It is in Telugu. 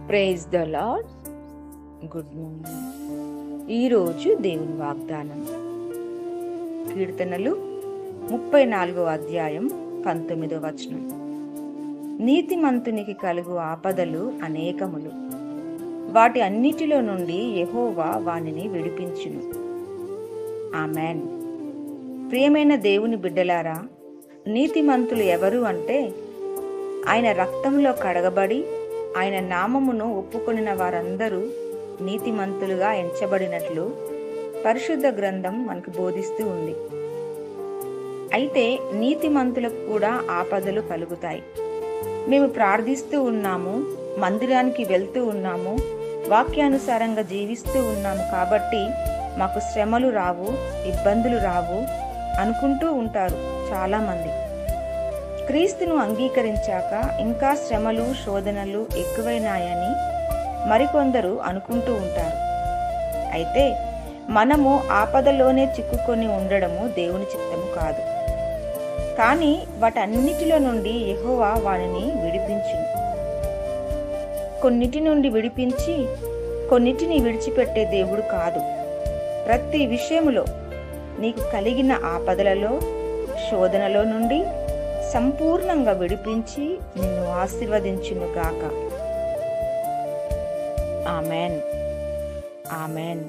Praise the Lord. Good morning. ఈరోజు దేవుని వాగ్దానం కీర్తనలు 34వ అధ్యాయం 19వ వచనం. నీతిమంతునికి కలుగు ఆపదలు అనేకములు, వాటి అన్నిటిలో నుండి యెహోవా వానిని విడిపించును. ఆమెన్. ప్రియమైన దేవుని బిడ్డలారా, నీతిమంతులు ఎవరు అంటే ఆయన రక్తంలో కడగబడి ఆయన నామమును ఒప్పుకొనిన వారందరూ నీతిమంతులుగా ఎంచబడినట్లు పరిశుద్ధ గ్రంథం మనకు బోధిస్తూ ఉంది. అయితే నీతిమంతులకు కూడా ఆపదలు కలుగుతాయి. మేము ప్రార్థిస్తూ ఉన్నాము, మందిరానికి వెళ్తూ ఉన్నాము, వాక్యానుసారంగా జీవిస్తూ ఉన్నాము కాబట్టి మాకు శ్రమలు రావు, ఇబ్బందులు రావు అనుకుంటూ ఉంటారు చాలామంది. క్రీస్తును అంగీకరించాక ఇంకా శ్రమలు, శోధనలు ఎక్కువైనాయని మరికొందరు అనుకుంటూ ఉంటారు. అయితే మనము ఆపదలోనే చిక్కుకొని ఉండడము దేవుని చిత్తము కాదు. కానీ వాటన్నిటిలో నుండి యెహోవా వానిని విడిపించును. కొన్నిటి నుండి విడిపించి కొన్నిటిని విడిచిపెట్టే దేవుడు కాదు. ప్రతి విషయములో నీకు కలిగిన ఆపదలలో, శోధనలో నుండి సంపూర్ణంగా విడిపించి నిన్ను ఆశీర్వదించునుగాక. ఆమెన్. ఆమెన్.